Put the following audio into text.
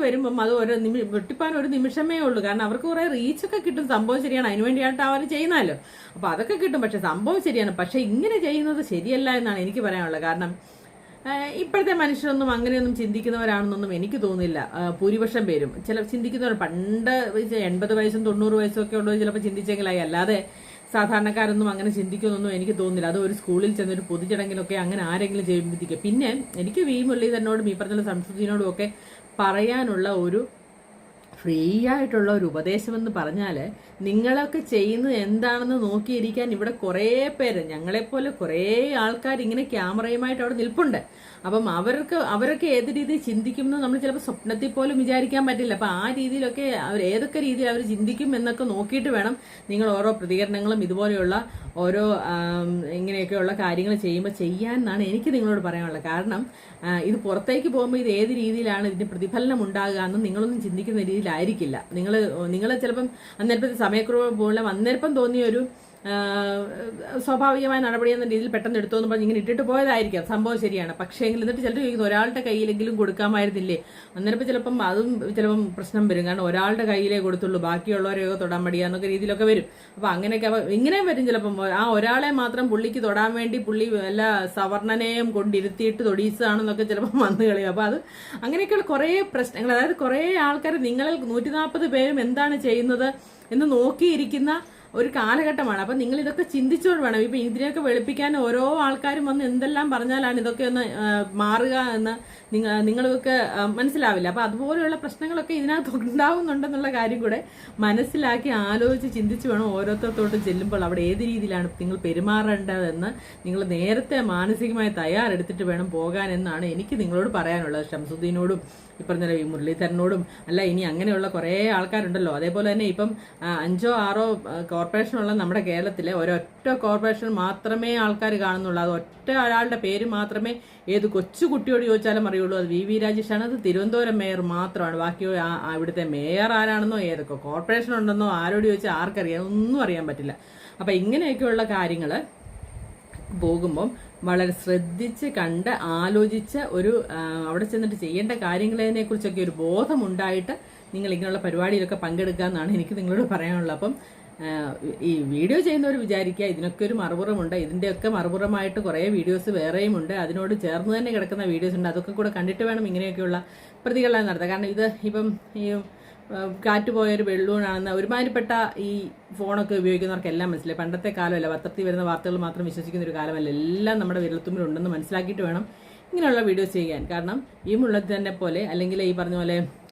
വരുമ്പം അത് വെട്ടിപ്പാൻ ഒരു നിമിഷമേ ഉള്ളൂ. കാരണം അവർക്ക് കുറെ റീച്ചൊക്കെ കിട്ടും. സംഭവം ശരിയാണ്, അതിനുവേണ്ടിയായിട്ട് അവർ ചെയ്യുന്നല്ലോ. അപ്പൊ അതൊക്കെ കിട്ടും. പക്ഷെ സംഭവം ശരിയാണ്. പക്ഷെ ഇങ്ങനെ ചെയ്യുന്നത് ശരിയല്ല എന്നാണ് എനിക്ക് പറയാനുള്ളത്. കാരണം ഇപ്പോഴത്തെ മനുഷ്യരൊന്നും അങ്ങനെയൊന്നും ചിന്തിക്കുന്നവരാണെന്നൊന്നും എനിക്ക് തോന്നുന്നില്ല. ഭൂരിപക്ഷം പേരും ചിന്തിക്കുന്നവർ പണ്ട് 80 വയസ്സും 90 വയസ്സും ഒക്കെ ഉള്ളത് ചിലപ്പോൾ ചിന്തിച്ചെങ്കിലായി. അല്ലാതെ സാധാരണക്കാരൊന്നും അങ്ങനെ ചിന്തിക്കുമെന്നൊന്നും എനിക്ക് തോന്നുന്നില്ല. അത് ഒരു സ്കൂളിൽ ചെന്നൊരു പൊതുചടങ്ങിലൊക്കെ അങ്ങനെ ആരെങ്കിലും ചെയ്യുമ്പോഴത്തേക്ക്. പിന്നെ എനിക്ക് വി മുരളീധരനോടും ഈ പറഞ്ഞ സംസ്കൃതിനോടും ഒക്കെ പറയാനുള്ള ഒരു ഫ്രീ ആയിട്ടുള്ള ഒരു ഉപദേശമെന്ന് പറഞ്ഞാൽ, നിങ്ങളൊക്കെ ചെയ്യുന്നത് എന്താണെന്ന് നോക്കിയിരിക്കാൻ ഇവിടെ കുറേ പേര്, ഞങ്ങളെപ്പോലെ കുറേ ആൾക്കാർ ഇങ്ങനെ ക്യാമറയുമായിട്ട് അവിടെ നിൽപ്പുണ്ട്. അപ്പം അവരൊക്കെ ഏത് രീതിയിൽ ചിന്തിക്കുമെന്ന് നമ്മൾ ചിലപ്പോൾ സ്വപ്നത്തിൽ പോലും വിചാരിക്കാൻ പറ്റില്ല. അപ്പം ആ രീതിയിലൊക്കെ ഏതൊക്കെ രീതിയിൽ അവർ ചിന്തിക്കും എന്നൊക്കെ നോക്കിയിട്ട് വേണം നിങ്ങൾ ഓരോ പ്രതികരണങ്ങളും ഇതുപോലെയുള്ള ഓരോ ഇങ്ങനെയൊക്കെയുള്ള കാര്യങ്ങൾ ചെയ്യുമ്പോൾ ചെയ്യാൻ എന്നാണ് എനിക്ക് നിങ്ങളോട് പറയാനുള്ളത്. കാരണം ഇത് പോകുമ്പോൾ ഇത് ഏത് രീതിയിലാണ് ഇതിന് പ്രതിഫലനം ഉണ്ടാകുക എന്ന് നിങ്ങളൊന്നും ചിന്തിക്കുന്ന രീതിയിലായിരിക്കില്ല. നിങ്ങൾ ചിലപ്പം അന്നേരത്തെ സമയക്കുറവ് പോലെ അന്നേരം തോന്നിയ ഒരു സ്വാഭാവികമായ നടപടി എന്ന രീതിയിൽ പെട്ടെന്ന് എടുത്തോന്ന് പറഞ്ഞ് ഇങ്ങനെ ഇട്ടിട്ട് പോയതായിരിക്കാം. സംഭവം ശരിയാണ്. പക്ഷേ എങ്കിൽ എന്നിട്ട് ചിലർ ചോദിക്കുന്നു, ഒരാളുടെ കയ്യിലെങ്കിലും കൊടുക്കാമായിരുന്നില്ലേ? അന്നേരം ചിലപ്പം ചിലപ്പം പ്രശ്നം വരും. കാരണം ഒരാളുടെ കയ്യിലേ കൊടുത്തുള്ളൂ, ബാക്കിയുള്ളവരെയൊക്കെ തൊടാൻ മടിയാന്നൊക്കെ രീതിയിലൊക്കെ വരും. അപ്പൊ അങ്ങനെയൊക്കെ ഇങ്ങനെയും വരും. ചിലപ്പം ആ ഒരാളെ മാത്രം പുള്ളിക്ക് തൊടാൻ വേണ്ടി പുള്ളി എല്ലാ സവർണനെയും കൊണ്ടിരുത്തിയിട്ട് തൊടീസാണെന്നൊക്കെ ചിലപ്പം വന്നു കളയും. അപ്പൊ അത് അങ്ങനെയൊക്കെയുള്ള കുറേ പ്രശ്നങ്ങൾ, അതായത് കുറേ ആൾക്കാർ നിങ്ങളിൽ 140 പേരും എന്താണ് ചെയ്യുന്നത് എന്ന് നോക്കിയിരിക്കുന്ന ഒരു കാലഘട്ടമാണ്. അപ്പം നിങ്ങൾ ഇതൊക്കെ ചിന്തിച്ചോണ്ട് വേണം. ഇപ്പം ഇതിനെയൊക്കെ വെളുപ്പിക്കാൻ ഓരോ ആൾക്കാരും വന്ന് എന്തെല്ലാം പറഞ്ഞാലാണ് ഇതൊക്കെ ഒന്ന് മാറുക എന്ന് നിങ്ങൾക്ക് മനസ്സിലാവില്ല. അപ്പം അതുപോലെയുള്ള പ്രശ്നങ്ങളൊക്കെ ഇതിനകത്ത് ഉണ്ടാവുന്നുണ്ടെന്നുള്ള കാര്യം കൂടെ മനസ്സിലാക്കി ആലോചിച്ച് ചിന്തിച്ച് വേണം ഓരോരുത്തരോട്ടും ചെല്ലുമ്പോൾ അവിടെ ഏത് രീതിയിലാണ് നിങ്ങൾ പെരുമാറേണ്ടതെന്ന് നിങ്ങൾ നേരത്തെ മാനസികമായി തയ്യാറെടുത്തിട്ട് വേണം പോകാൻ എന്നാണ് എനിക്ക് നിങ്ങളോട് പറയാനുള്ളത്. ഷംസുദ്ദീനോടും ഈ പറഞ്ഞ ഈ മുരളീധരനോടും അല്ല, ഇനി അങ്ങനെയുള്ള കുറേ ആൾക്കാരുണ്ടല്ലോ. അതേപോലെ തന്നെ ഇപ്പം 5 6 കോർപ്പറേഷനുള്ള നമ്മുടെ കേരളത്തിലെ ഒരൊറ്റ കോർപ്പറേഷൻ മാത്രമേ ആൾക്കാർ കാണുന്നുള്ളൂ. അത് ഒറ്റ ഒരാളുടെ പേര് മാത്രമേ ഏത് കൊച്ചു കുട്ടിയോട് ചോദിച്ചാലും അറിയുള്ളൂ. അത് വി രാജേഷാണ്. അത് തിരുവനന്തപുരം മേയർ മാത്രമാണ്. ബാക്കി ഇവിടുത്തെ മേയർ ആരാണെന്നോ ഏതൊക്കെ കോർപ്പറേഷൻ ഉണ്ടെന്നോ ആരോട് ചോദിച്ചാൽ ആർക്കറിയാം, ഒന്നും അറിയാൻ പറ്റില്ല. അപ്പം ഇങ്ങനെയൊക്കെയുള്ള കാര്യങ്ങൾ പോകുമ്പം വളരെ ശ്രദ്ധിച്ച് കണ്ട് ആലോചിച്ച് ഒരു അവിടെ ചെന്നിട്ട് ചെയ്യേണ്ട കാര്യങ്ങളതിനെ കുറിച്ചൊക്കെ ഒരു ബോധമുണ്ടായിട്ട് നിങ്ങൾ ഇങ്ങനെയുള്ള പരിപാടിയിലൊക്കെ പങ്കെടുക്കുക എന്നാണ് എനിക്ക് നിങ്ങളോട് പറയാനുള്ളത്. അപ്പം ഈ വീഡിയോ ചെയ്യുന്നവർ വിചാരിക്കുക ഇതിനൊക്കെ ഒരു മറുപുറമുണ്ട്. ഇതിൻ്റെയൊക്കെ മറുപുറമായിട്ട് കുറേ വീഡിയോസ് വേറെയും ഉണ്ട്. അതിനോട് ചേർന്ന് തന്നെ കിടക്കുന്ന വീഡിയോസ് ഉണ്ട്. അതൊക്കെ കൂടെ കണ്ടിട്ട് വേണം ഇങ്ങനെയൊക്കെയുള്ള പ്രതികരണം നടത്തുക. കാരണം ഇത് ഇപ്പം ഈ കാറ്റുപോയൊരു വെള്ളൂണാണെന്ന് ഒരുമാതിരിപ്പെട്ട ഈ ഫോണൊക്കെ ഉപയോഗിക്കുന്നവർക്കെല്ലാം മനസ്സിലായി. പണ്ടത്തെ കാലമല്ല, പത്രത്തിൽ വരുന്ന വാർത്തകൾ മാത്രം വിശ്വസിക്കുന്ന ഒരു കാലമല്ല. എല്ലാം നമ്മുടെ വിരൽത്തുമ്പിലുണ്ടെന്ന് മനസ്സിലാക്കിയിട്ട് വേണം ഇങ്ങനെയുള്ള വീഡിയോസ് ചെയ്യാൻ. കാരണം ഈ മുള്ളത്തിൽ തന്നെ പോലെ അല്ലെങ്കിൽ ഈ പറഞ്ഞ പോലെ